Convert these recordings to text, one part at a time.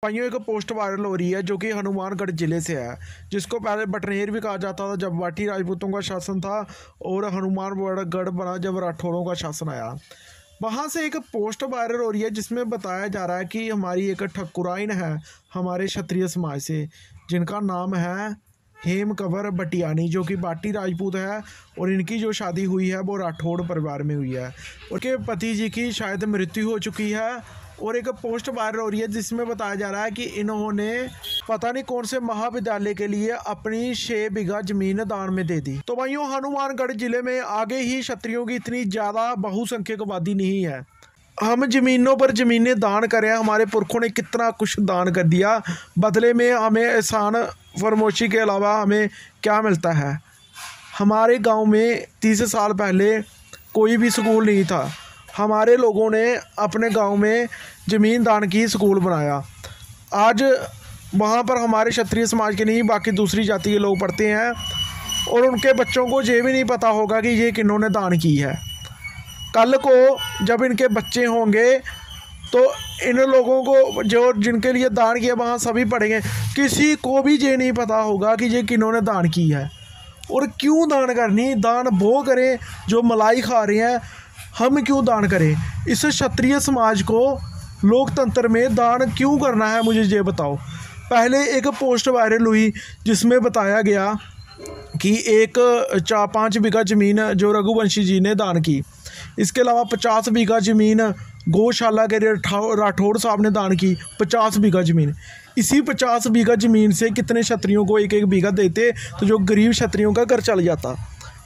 भाइयों एक post viral हो रही है जो कि हनुमानगढ़ ज़िले से है, जिसको पहले बटनेर भी कहा जाता था जब बाटी राजपूतों का शासन था, और हनुमानगढ़ बना जब राठौरों का शासन आया। वहाँ से एक पोस्ट वायरल हो रही है जिसमें बताया जा रहा है कि हमारी एक ठकुराइन है हमारे क्षत्रिय समाज से, जिनका नाम है हेम कंवर बटियानी, जो कि बाटी राजपूत है, और इनकी जो शादी हुई है वो राठौड़ परिवार में हुई है। उनके पति जी की शायद मृत्यु हो चुकी है, और एक पोस्ट वायरल हो रही है जिसमें बताया जा रहा है कि इन्होंने पता नहीं कौन से महाविद्यालय के लिए अपनी 6 बीघा जमीन दान में दे दी। तो भाइयों हनुमानगढ़ जिले में आगे ही क्षत्रियों की इतनी ज़्यादा बहुसंख्यक आबादी नहीं है। हम ज़मीनों पर ज़मीनें दान करें, हमारे पुरखों ने कितना कुछ दान कर दिया, बदले में हमें एहसान फरमोशी के अलावा हमें क्या मिलता है। हमारे गांव में 30 साल पहले कोई भी स्कूल नहीं था, हमारे लोगों ने अपने गांव में ज़मीन दान की स्कूल बनाया। आज वहां पर हमारे क्षत्रिय समाज के नहीं बाकी दूसरी जाति के लोग पढ़ते हैं, और उनके बच्चों को ये भी नहीं पता होगा कि ये किन्होंने दान की है। कल को जब इनके बच्चे होंगे तो इन लोगों को जो जिनके लिए दान किया वहाँ सभी पढ़ेंगे, किसी को भी ये नहीं पता होगा कि ये किन्होंने दान की है और क्यों दान करनी। दान वो करें जो मलाई खा रहे हैं, हम क्यों दान करें। इस क्षत्रिय समाज को लोकतंत्र में दान क्यों करना है, मुझे ये बताओ। पहले एक पोस्ट वायरल हुई जिसमें बताया गया कि एक 4-5 बीघा ज़मीन जो रघुवंशी जी ने दान की, इसके अलावा 50 बीघा ज़मीन गौशाला के राठौड़ साहब ने दान की, 50 बीघा ज़मीन। इसी 50 बीघा ज़मीन से कितने क्षत्रियों को 1-1 बीघा देते तो जो गरीब क्षत्रियों का घर चल जाता।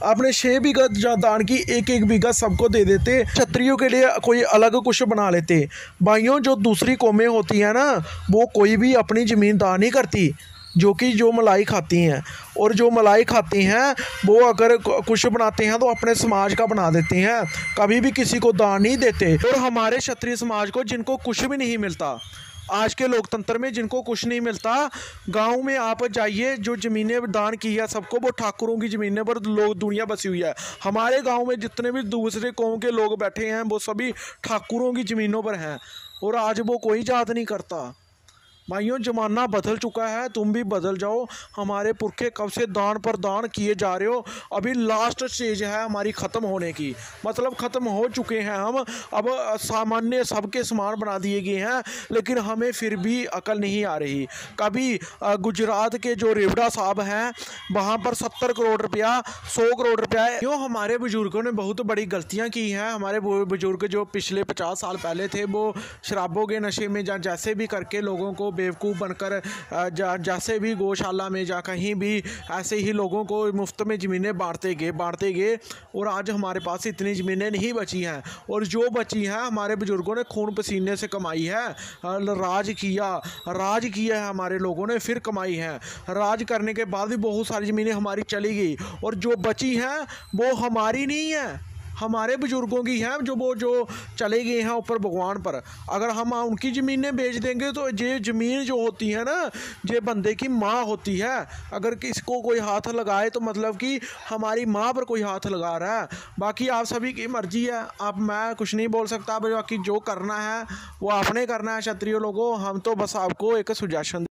आपने 6 बीघा दान की, 1-1 बीघा सबको दे देते, क्षत्रियों के लिए कोई अलग कुछ बना लेते। भाइयों जो दूसरी कौमें होती हैं ना, वो कोई भी अपनी ज़मीन दान नहीं करती, जो मलाई खाती हैं, और जो मलाई खाती हैं वो अगर कुछ बनाते हैं तो अपने समाज का बना देते हैं, कभी भी किसी को दान नहीं देते। और हमारे क्षत्रिय समाज को जिनको कुछ भी नहीं मिलता, आज के लोकतंत्र में जिनको कुछ नहीं मिलता, गांव में आप जाइए, जो ज़मीनें दान की है सबको, वो ठाकुरों की ज़मीनें पर लोग दुनिया बसी हुई है। हमारे गांव में जितने भी दूसरे कौम के लोग बैठे हैं वो सभी ठाकुरों की ज़मीनों पर हैं, और आज वो कोई जात नहीं करता। भाइयों ज़माना बदल चुका है, तुम भी बदल जाओ। हमारे पुरखे कब से दान पर दान किए जा रहे हो, अभी लास्ट स्टेज है हमारी ख़त्म होने की, मतलब ख़त्म हो चुके हैं हम, अब सामान्य सबके समान बना दिए गए हैं, लेकिन हमें फिर भी अकल नहीं आ रही। कभी गुजरात के जो रेवड़ा साहब हैं वहाँ पर 70 करोड़ रुपया, 100 करोड़ रुपया, क्यों हमारे बुजुर्गों ने बहुत बड़ी गलतियाँ की हैं। हमारे बुजुर्ग जो पिछले 50 साल पहले थे वो शराबों के नशे में जैसे भी करके लोगों को बेवकूफ़ बनकर जैसे भी गौशाला में जा कहीं भी ऐसे ही लोगों को मुफ्त में ज़मीनें बांटते गए, और आज हमारे पास इतनी ज़मीनें नहीं बची हैं, और जो बची हैं हमारे बुज़ुर्गों ने खून पसीने से कमाई है, राज किया है हमारे लोगों ने, फिर कमाई है। राज करने के बाद भी बहुत सारी ज़मीनें हमारी चली गई, और जो बची हैं वो हमारी नहीं है, हमारे बुजुर्गों की हैं, जो चले गए हैं ऊपर भगवान पर। अगर हम उनकी ज़मीनें बेच देंगे तो ये ज़मीन जो होती है ना, ये बंदे की माँ होती है। अगर किसको कोई हाथ लगाए तो मतलब कि हमारी माँ पर कोई हाथ लगा रहा है। बाकी आप सभी की मर्जी है, अब मैं कुछ नहीं बोल सकता, बाकी जो करना है वो आपने करना है। क्षत्रिय लोगों, हम तो बस आपको एक सुजेशन